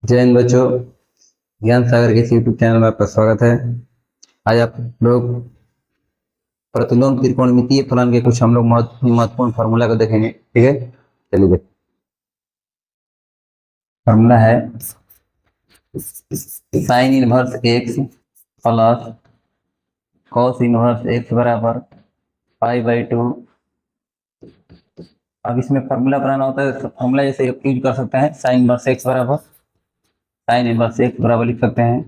जय हिंद बच्चों। ज्ञान सागर के यूट्यूब चैनल में आपका स्वागत है। आज आप लोग प्रतिलोम त्रिकोणमितीय फलन के कुछ हम लोग महत्वपूर्ण फार्मूला को देखेंगे। ठीक है, चलिए देखते। फार्मूला है sign inverse x plus cos inverse x बराबर π/2। अब इसमें फार्मूला बनाना होता है तो फार्मूला जैसे यूज कर सकते हैं। साइन इनवर्स एक्स बराबर लिख सकते हैं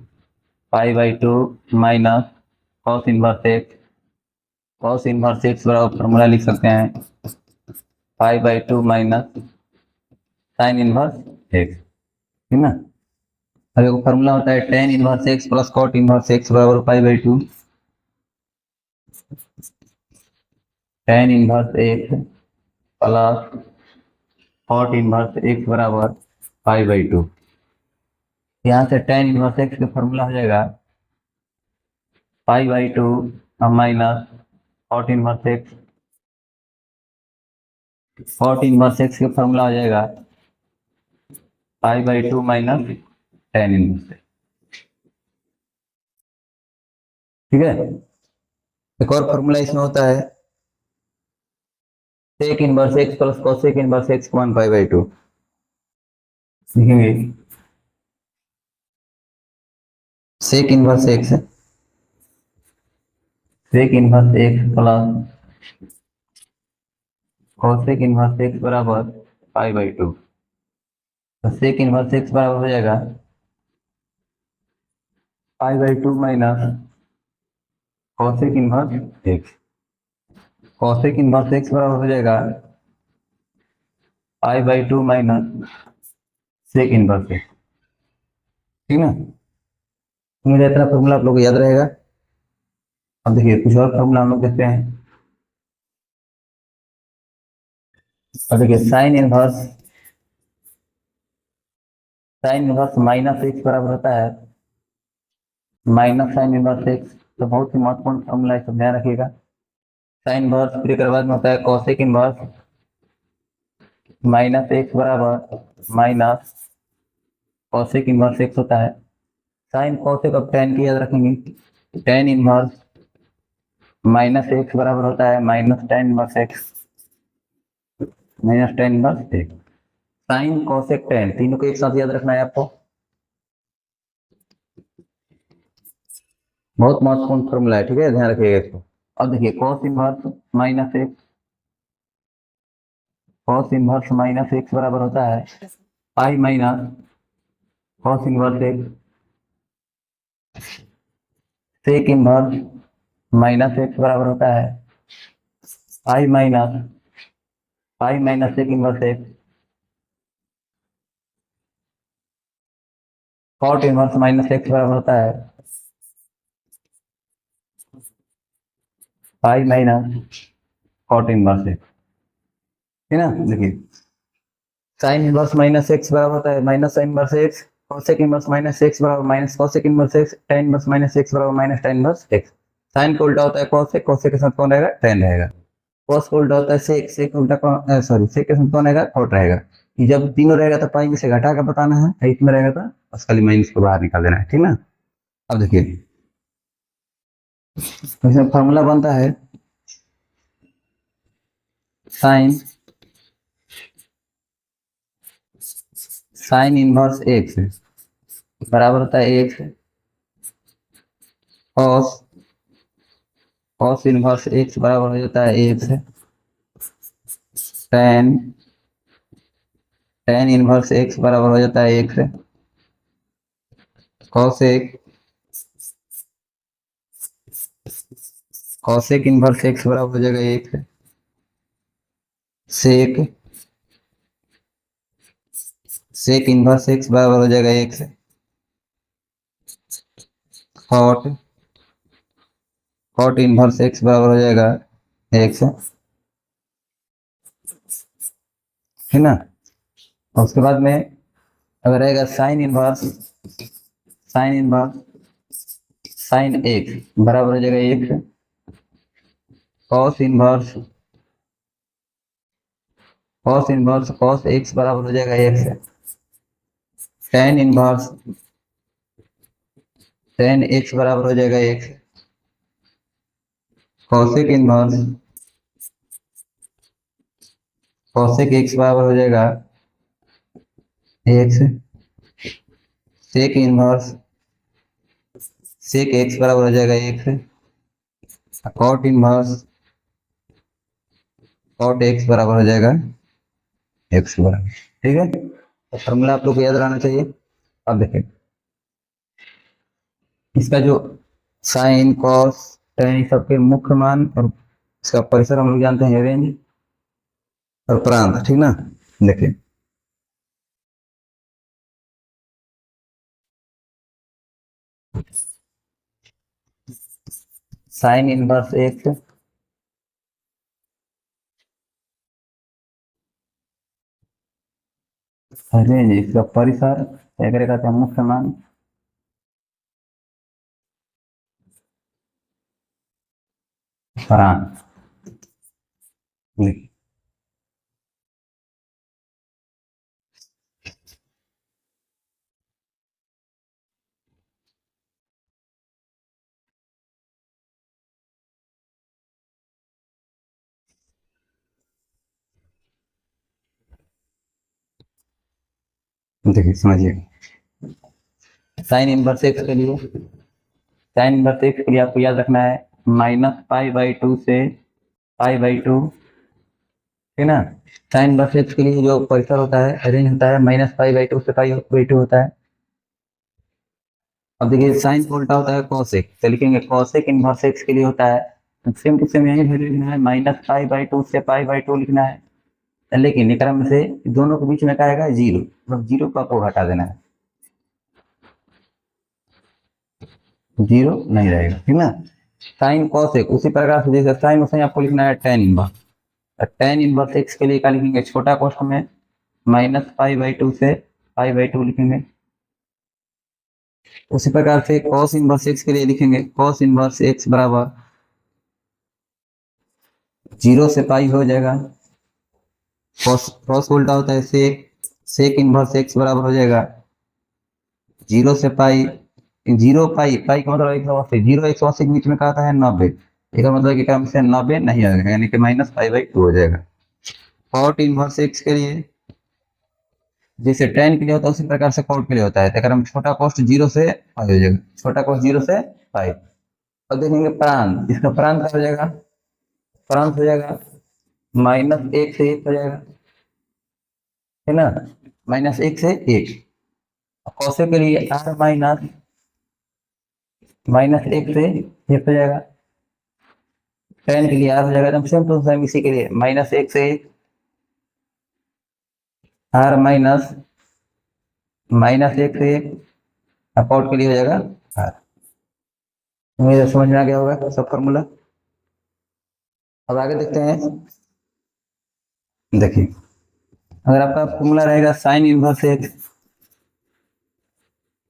π/2 माइनस कॉस इनवर्स एक्स बराबर फार्मूला लिख सकते हैं π/2 माइनस साइन इनवर्स एक्स। ठीक ना। अब एक फार्मूला होता है tan inverse x plus cot inverse x बराबर π/2। Tan inverse x plus cot inverse x बराबर π/2। यहाँ से टेन इनवर्स एक्स का फार्मूला हो जाएगा π/2 minus cot inverse x. Cot inverse x का फार्मूला हो जाएगा π/2 माइनस टेन इनवर्स। ठीक है। एक और फार्मूला इसमें होता है sec inverse x plus cosec inverse x one π/2। लिखेंगे sec inverse x plus cosec inverse x बराबर π/2। तो सेक इनवर्स एक्स बराबर हो जाएगा π/2 minus cosec inverse x. Cosec inverse x बराबर हो जाएगा π/2 माइनस सेक इनवर्स एक्स। ठीक ना। मुझे इतना फॉर्मूला आप लोग को याद रहेगा। अब देखिए कुछ और फॉर्मूला हम लोग देखते हैं। अब देखिए साइन इनवर्स माइनस एक्स बराबर होता है माइनस साइन इनवर्स एक्स। तो बहुत ही महत्वपूर्ण फॉर्मूला है, सब ध्यान रखिएगा। साइन इनवर्स फिर के बाद में होता है कोसेक इनवर्स माइनस एक्स बराबर माइनस कोसेक इनवर्स एक्स होता है। साइन कोसेक अब टेन की याद रखेंगे। टेन इनवर्स माइनस एक्स बराबर होता है minus tan inverse x. Sine cosec tan तीनों को एक साथ याद रखना है आपको। बहुत महत्वपूर्ण फॉर्मूला है। ठीक है, ध्यान रखिएगा इसको। अब देखिए कॉस इनवर्स माइनस एक्स बराबर होता है pi minus cos inverse x. Sec inverse minus x बराबर होता है pi minus sec inverse x. Cot inverse minus x बराबर होता है pi minus cot inverse x. ठीक है ना। देखिए साइन इनवर्स माइनस एक्स बराबर होता है minus sine inverse x. Cosec inverse minus x बराबर minus cosec inverse x. Tan inverse minus x बराबर minus tan inverse x. Sine को उल्टा होता है कोसेक, कोसेक के साथ कौन रहेगा? टेन रहेगा। कोस को उल्टा होता है सेक, सेक उल्टा कौन, सॉरी सेक के साथ कौन रहेगा? कॉट रहेगा। कि जब तीनों रहेगा तो पाई में से घटा कर बताना है, इसमें रहेगा तो बस खाली माइनस को बाहर निकाल देना है। ठीक ना। अब देखिए इसमें फॉर्मूला बनता है साइन इनवर्स एक्स बराबर होता है एक्स कॉस इनवर्स एक्स बराबर हो जाता है एक्स टेन इनवर्स एक्स बराबर हो जाता है एक्स कॉसेक इनवर्स एक्स बराबर हो जाएगा एक्स सेक इनवर्स एक्स बराबर हो जाएगा एक्स कॉट इनवर्स एक्स बराबर हो जाएगा एक्स। है ना। और उसके बाद में अगर रहेगा साइन इनवर्स साइन एक्स बराबर हो जाएगा x cos inverse cos x बराबर हो जाएगा एक्स टेन एक्स बराबर हो जाएगा एक्स, कॉसेक एक्स बराबर हो जाएगा x, sec inverse sec x बराबर हो जाएगा x, cot inverse cot x बराबर हो जाएगा एक्स बराबर। ठीक है, तो फॉर्मूला आप लोग को याद रहना चाहिए। अब देखिए इसका जो साइन कॉस टेन सबके मुख्य मान और इसका परिसर हम लोग जानते हैं, रेंज और प्रांत, ठीक ना। देखिए साइन इनवर्स एक्स रेंज, इसका परिसर क्या करेगा था, मुख्य मान प्रांत। देखिए समझिए, साइन इनवर्स एक्स के लिए आपको याद रखना है -π/2 से π/2, ठीक ना। साइन इनवर्स एक्स के लिए जो परिसर होता है, रेंज होता है -π/2 से π/2 होता है। अब देखिए साइन को उल्टा होता है कॉसेक, तो लिखेंगे कॉसेक इनवर्स एक्स के लिए होता है सेम टू सेम यही वैल्यू लिखना है, -π/2 से π/2 लिखना है। लेकिन एक में से दोनों के बीच में क्या आएगा, जीरो, मतलब जीरो को आपको हटा देना है, जीरो नहीं रहेगा, ठीक ना। साइन कॉसेक उसी प्रकार से जैसे साइन, उसे आपको लिखना है tan inverse. Ten inverse x के लिए क्या लिखेंगे, छोटा कॉस्ट में -π/2 से π/2 लिखेंगे। उसी प्रकार से कॉस इनवर्स एक्स के लिए लिखेंगे कॉस इनवर्स एक्स बराबर 0 से पाई हो जाएगा, कॉस उल्टा होता है सेक इनवर्स एक्स बराबर हो जाएगा 0 से पाई, 0 पाई का मतलब 180, 0 180 के बीच में कहा है 90, इसका मतलब कि क्रम से 90 नहीं आएगा, यानी कि -π/2 हो जाएगा। कॉट इनवर्स एक्स के लिए जैसे टेन के लिए होता है उसी प्रकार से कॉट के लिए होता है, तो अगर हम छोटा कॉस्ट 0 से पाई हो जाएगा, छोटा कॉस्ट 0 से पाई। अब देखेंगे प्रांत, इसका प्रांत क्या हो जाएगा, प्रांत हो जाएगा -1 से 1 हो जाएगा, है ना, -1 से 1। कौसे के लिए r -1 से 1 हो जाएगा, टेन के लिए r हो जाएगा, एकदम सेम टू सेम इसी के लिए -1 से 1, r -1 से 1, अपॉट के लिए हो जाएगा r। मुझे समझ में आ गया होगा सब फॉर्मूला। अब आगे देखते हैं, देखिए अगर आपका फॉर्मूला रहेगा sine inverse x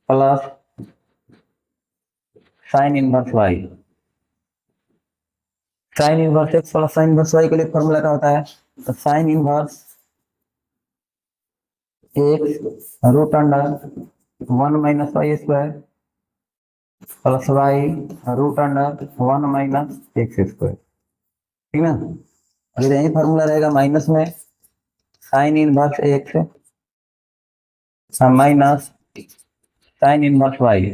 plus sine inverse y, sine inverse x plus sine inverse y के लिए फॉर्मूला क्या होता है, तो sine inverse x root under 1 - y² plus y root under 1 - x², ठीक ना। अगर यही फॉर्मूला रहेगा माइनस में sine inverse x minus sine inverse y,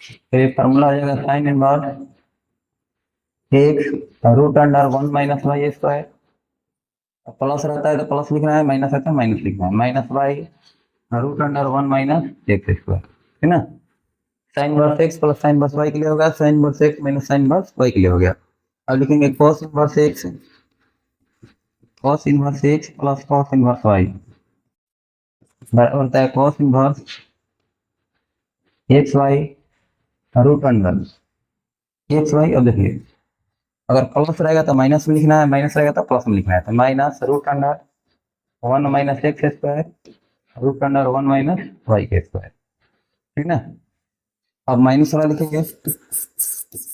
फिर ये फॉर्मूला हो जाएगा sine inverse x root under 1 - y², plus रहता है तो प्लस लिखना है, माइनस रहता है माइनस लिखना है, minus Y root under 1 - x², है ना। Sine inverse x plus sine inverse y के लिए होगा, sine inverse x minus sine inverse y के लिए हो गया। अब लिखेंगे cos inverse x plus cos inverse y बराबर होता है cos inverse x y root under x y. अब देखिए अगर प्लस रहेगा तो माइनस में लिखना है, माइनस रहेगा तो प्लस में लिखना है, तो minus root under 1 - x² root under 1 - y², ठीक ना। अब माइनस वाला लिखेंगे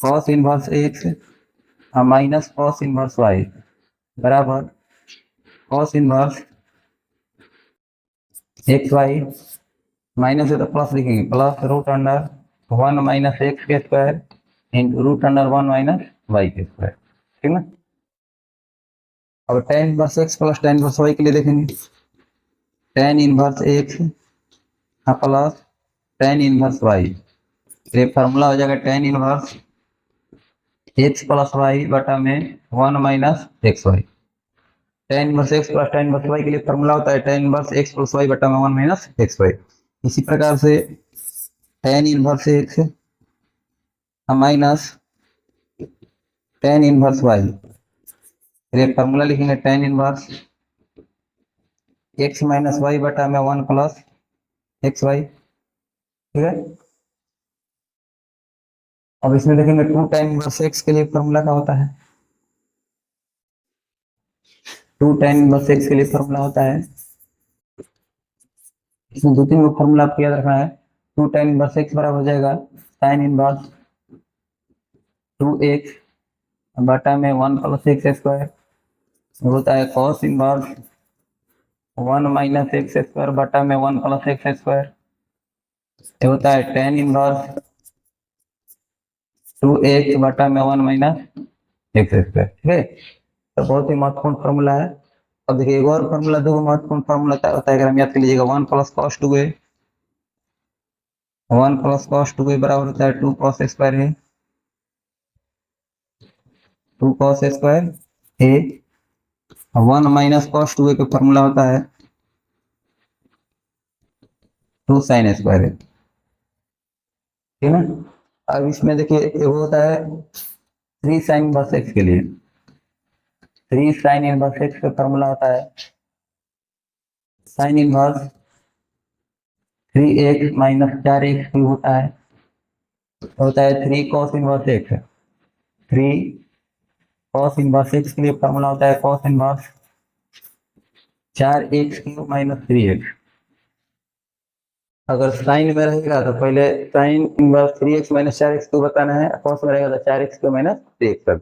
cos inverse x minus cos inverse y बराबर cos inverse x y minus है तो प्लस लिखेंगे, plus root under 1 minus x के square into root under 1 minus y के स्क्वायर, ठीक ना। अब tan inverse x plus tan inverse y के लिए देखेंगे, tan inverse x plus tan inverse y, ये फार्मूला हो जाएगा tan inverse x plus y बटा में 1 minus x Y. tan inverse x plus tan inverse y के लिए फार्मूला होता है tan inverse x plus y बटा में 1 माइनस एक्स वाई। इसी प्रकार से tan inverse x minus tan inverse y, ये फार्मूला लिखेंगे tan inverse x minus y बटा में 1 प्लस एक्स वाई, ठीक है। अब इसमें देखेंगे 2 tan इनवर्स एक्स के लिए फार्मूला क्या होता है, 2 tan इनवर्स एक्स के लिए फार्मूला होता है, इसमें दो तीन फार्मूला आपको याद रखना है। 2 tan इनवर्स एक्स बराबर हो जाएगा sin इनवर्स 2x बटा में 1 प्लस एक्स स्क्वायर, होता है cos inverse 1 minus x square बटा में 1 प्लस एक्स स्क्वायर, ये होता है tan इनवर्स 2x बटा में 1 माइनस एक्स स्क्वायर, ठीक है। तो बहुत ही महत्वपूर्ण फार्मूला है। अब देखिए एक और फार्मूला, दो महत्वपूर्ण फार्मूला होता है, अगर हम याद कर लीजिएगा 1 plus cos 2a, 1 plus cos 2a बराबर होता है 2 कॉस स्क्वायर है, 2 कॉस स्क्वायर ए, 1 माइनस कॉस 2a का फार्मूला होता है 2 साइन स्क्वायर है, ठीक है। अब इसमें देखिए वो होता है 3 साइन इनवर्स एक्स के लिए, 3 साइन इनवर्स एक्स का फार्मूला होता है sine inverse 3x minus 4x cube होता है 3 cos inverse x, 3 cos inverse x के लिए फार्मूला होता है cos inverse 4x cube minus 3x। अगर साइन में रहेगा तो पहले sine inverse 3x minus 4x cube बताना है, कॉस में रहेगा तो 4x क्यूब माइनस 3x।